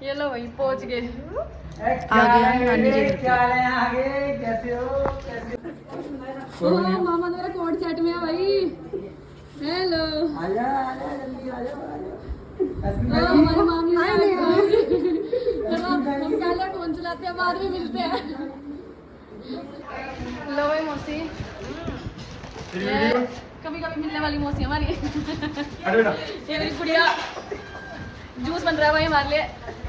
ये लो भाई पहुंच गए। आगे कैसे हो? मामा मेरा कोट सेट में है भाई। हेलो आजा जल्दी आजा। हमारी मामी चलो हम पहले फोन चलाते हैं बाद में मिलते हैं। लो भाई मौसी, कभी कभी मिलने वाली मौसी हमारी। ये मेरी गुड़िया जूस बन रहा है भाई हमारे लिए।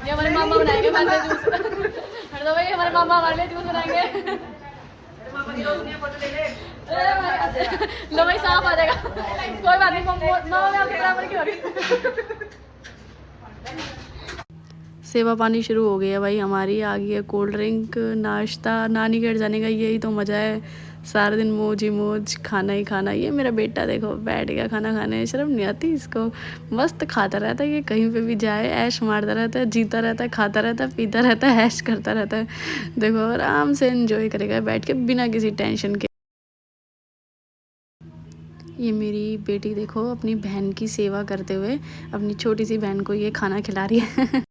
ये हमारे मामा बनाएंगे हमारे लिए जूस। हट दो भाई, हमारे मामा हमारे लिए जूस बनाएंगे। लो भाई साफ आ जाएगा, कोई बात नहीं। मामा में आपके बराबर क्यों हो रही? सेवा पानी शुरू हो गया भाई हमारी। आ गई है कोल्ड ड्रिंक, नाश्ता। नानी के घर जाने का यही तो मज़ा है, सारा दिन मौज ही मौज, खाना ही खाना। ये मेरा बेटा देखो बैठ गया खाना खाने, शर्म नहीं आती इसको। मस्त खाता रहता है ये, कहीं पे भी जाए ऐश मारता रहता है, जीता रहता है, खाता रहता है, पीता रहता है, ऐश करता रहता है। देखो आराम से एंजॉय करेगा बैठ के बिना किसी टेंशन के। ये मेरी बेटी देखो अपनी बहन की सेवा करते हुए अपनी छोटी सी बहन को ये खाना खिला रही है।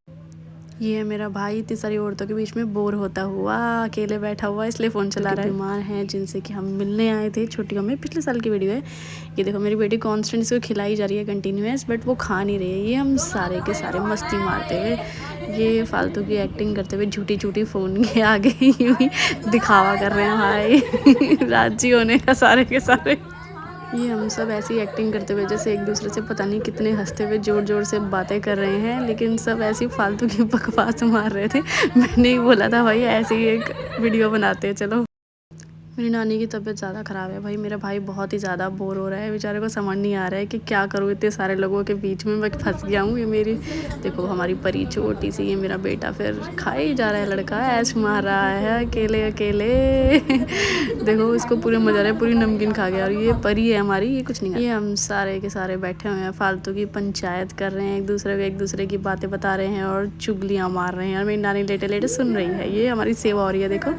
ये है मेरा भाई इतनी सारी औरतों के बीच में बोर होता हुआ अकेले बैठा हुआ, इसलिए फ़ोन चला रहा है। बीमार हैं जिनसे कि हम मिलने आए थे छुट्टियों में, पिछले साल की वीडियो है। ये देखो मेरी बेटी कॉन्स्टेंट इसको खिलाई जा रही है कंटिन्यूस, बट वो खा नहीं रही है। ये हम सारे के सारे मस्ती मारते हुए, ये फालतू की एक्टिंग करते हुए झूठी झूठी फ़ोन के आगे यूँ ही दिखावा कर रहे हैं भाई। राजी होने का सारे के सारे। ये हम सब ऐसी एक्टिंग करते हुए जैसे एक दूसरे से पता नहीं कितने हंसते हुए ज़ोर ज़ोर से बातें कर रहे हैं, लेकिन सब ऐसी फालतू की बकवास मार रहे थे। मैंने ही बोला था भाई ऐसे ही एक वीडियो बनाते हैं चलो। मेरी नानी की तबीयत ज़्यादा ख़राब है भाई। मेरा भाई बहुत ही ज़्यादा बोर हो रहा है, बेचारे को समझ नहीं आ रहा है कि क्या करूँ, इतने सारे लोगों के बीच में मैं फंस गया हूँ। ये मेरी देखो हमारी परी छोटी सी, ये मेरा बेटा फिर खाए ही जा रहा है, लड़का ऐश मार रहा है अकेले अकेले। देखो उसको पूरे मजा आ रहा है, पूरी नमकीन खा गया। और ये परी है हमारी, ये कुछ नहीं। ये हम सारे के सारे बैठे हुए हैं, फालतू की पंचायत कर रहे हैं, एक दूसरे की बातें बता रहे हैं और चुगलियाँ मार रहे हैं। और मेरी नानी लेटे लेटे सुन रही है। ये हमारी सेवा हो रही है। देखो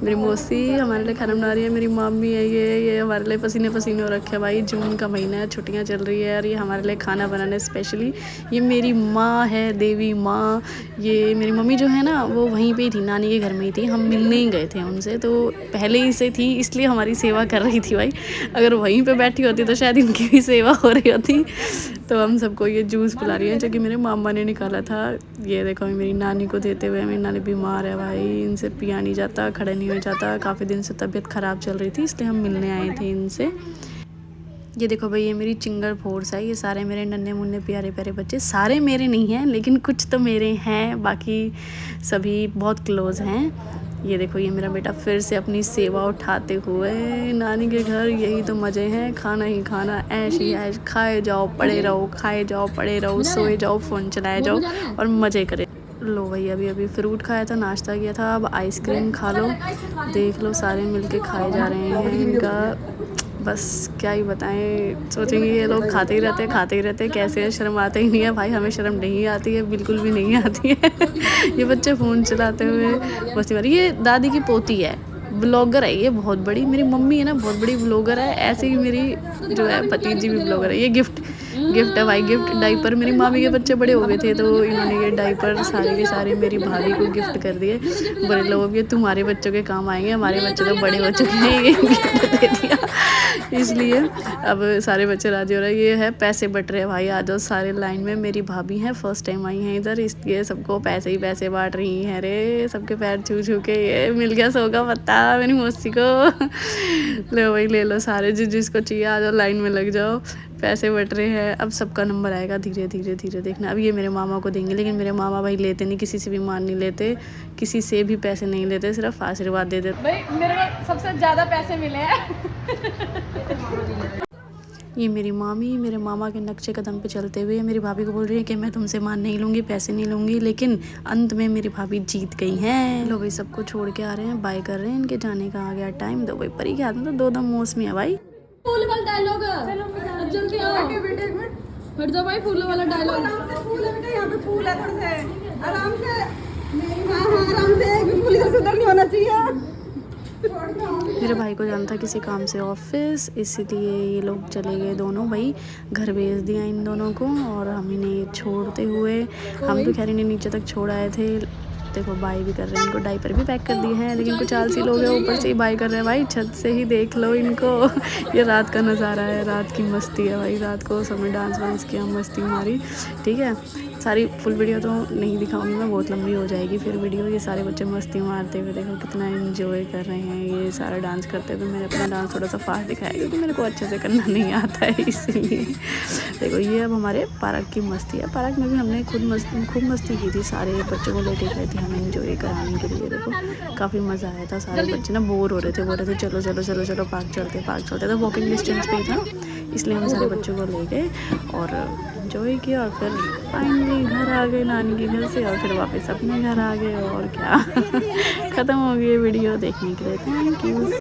मेरी मौसी हमारे लिए खाना बना रही है, मेरी मम्मी है ये हमारे लिए पसीने पसीने हो रखे भाई। जून का महीना है, छुट्टियां चल रही है और ये हमारे लिए खाना बनाने स्पेशली। ये मेरी माँ है, देवी माँ। ये मेरी मम्मी जो है ना वो वहीं पे ही थी, नानी के घर में ही थी। हम मिलने ही गए थे उनसे, तो पहले ही से थी इसलिए हमारी सेवा कर रही थी भाई। अगर वहीं पे बैठी होती तो शायद इनकी भी सेवा हो रही होती। तो हम सबको ये जूस पिला रही है जो कि मेरे मामा ने निकाला था। ये देखो मेरी नानी को देते हुए, मेरी नानी बीमार है भाई, इनसे पिया नहीं जाता, खड़ा नहीं हो जाता। काफ़ी दिन से तबीयत ख़राब चल रही थी इसलिए हम मिलने आए थे इनसे। ये देखो भाई ये मेरी चिंगर फोर्स है, ये सारे मेरे नन्हे मुन्ने प्यारे प्यारे बच्चे। सारे मेरे नहीं हैं लेकिन कुछ तो मेरे हैं, बाकी सभी बहुत क्लोज़ हैं। ये देखो ये मेरा बेटा फिर से अपनी सेवा उठाते हुए नानी के घर। यही तो मज़े हैं, खाना ही खाना, ऐश ही ऐश, खाए जाओ पड़े रहो, खाए जाओ पड़े रहो, सोए जाओ, फ़ोन चलाए जाओ और मज़े करें। लो भाई अभी फ्रूट खाया था, नाश्ता किया था, अब आइसक्रीम खा लो। देख लो सारे मिलके खाए जा रहे हैं। इनका बस क्या ही बताएं, सोचेंगे ये लोग खाते ही रहते हैं, कैसे है, शर्म आते ही नहीं है भाई। हमें शर्म नहीं आती है, बिल्कुल भी नहीं आती है। ये बच्चे फ़ोन चलाते हुए मस्ती मारी। ये दादी की पोती है, ब्लॉगर है ये बहुत बड़ी। मेरी मम्मी है ना बहुत बड़ी ब्लॉगर है, ऐसे ही मेरी जो है भतीजी भी ब्लॉगर है। ये गिफ्ट है भाई, गिफ्ट डाइपर। मेरी मामी के बच्चे बड़े हो गए थे तो इन्होंने ये डाइपर सारे के सारे मेरी भाभी को गिफ्ट कर दिए। बड़े लोग ये तुम्हारे बच्चों के काम आएंगे, हमारे बच्चे तो बड़े हो चुके हैं, ये गिफ्ट दे दिया। इसलिए अब सारे बच्चे राजी हो रहे हैं। ये है पैसे बट रहे भाई, आ जाओ सारे लाइन में। मेरी भाभी हैं, फर्स्ट टाइम आई हैं इधर, इसलिए सबको पैसे ही पैसे बांट रही हैं। रे सबके पैर छू छू के ये मिल गया 100 का पत्ता मेरी मौसी को। लो भाई ले लो सारे, जिसको चाहिए आ जाओ, लाइन में लग जाओ। पैसे बट रहे हैं, अब सबका नंबर आएगा धीरे धीरे देखना। अब ये मेरे मामा को देंगे, लेकिन मेरे मामा भाई लेते नहीं, किसी से भी मान नहीं लेते, किसी से भी पैसे नहीं लेते, सिर्फ आशीर्वाद दे देते। भाई मेरे को सबसे ज़्यादा पैसे मिले हैं। ये मेरी मामी मेरे मामा के नक्शे कदम पे चलते हुए मेरी भाभी को बोल रही है कि मैं तुमसे मान नहीं लूँगी, पैसे नहीं लूँगी, लेकिन अंत में मेरी भाभी जीत गई हैं। लोग भाई सबको छोड़ के आ रहे हैं, बाय कर रहे हैं, इनके जाने का आ गया टाइम। दो भाई परी के हाथ में तो दो दम मौसमी है भाई। फूल वाला डायलॉग अब जल्दी आओ, हट जाओ भाई, फूल वाला डायलॉग। फूल है बेटा, यहाँ पे फूल है, थोड़े से आराम से। हाँ आराम से, फूल इधर से उधर नहीं होना चाहिए। मेरे मेरे भाई को जाना था किसी काम से ऑफिस, इसीलिए ये लोग चले गए दोनों भाई, घर भेज दिया इन दोनों को। और हम इन्हें छोड़ते हुए, हम तो खैर इन्हें नीचे तक छोड़ आए थे। देखो बाई भी कर रहे हैं, इनको डायपर भी पैक कर दिए हैं, लेकिन कुछ आलसी लोग हैं ऊपर से ही बाई कर रहे हैं। भाई छत से ही देख लो इनको। ये रात का नज़ारा है, रात की मस्ती है भाई। रात को सबने डांस वांस किया, मस्ती मारी। ठीक है, सारी फुल वीडियो तो नहीं दिखाऊंगी मैं, बहुत लंबी हो जाएगी फिर वीडियो। ये सारे बच्चे मस्ती मारते हुए देखो कितना एंजॉय कर रहे हैं, ये सारा डांस करते हुए। मैंने अपना डांस थोड़ा सा फास्ट दिखाया क्योंकि मेरे को अच्छे से करना नहीं आता है, इसीलिए। देखो ये अब हमारे पार्क की मस्ती है। पार्क में भी हमने खूब मस्ती की थी, सारे बच्चों को लेके गए थे हमें एंजॉय कराने के लिए। देखो काफ़ी मज़ा आया था। सारे बच्चे ना बोर हो रहे थे, बोल रहे थे चलो चलो चलो चलो पार्क चलते। तो वॉकिंग डिस्टेंस पे ही था, इसलिए हम सारे बच्चों को ले गए और एंजॉय किया। और फिर फाइनली घर आ गए नानी के घर से, और फिर वापस अपने घर आ गए। और क्या। ख़त्म हो गई वीडियो। देखने के लिए थैंक यू।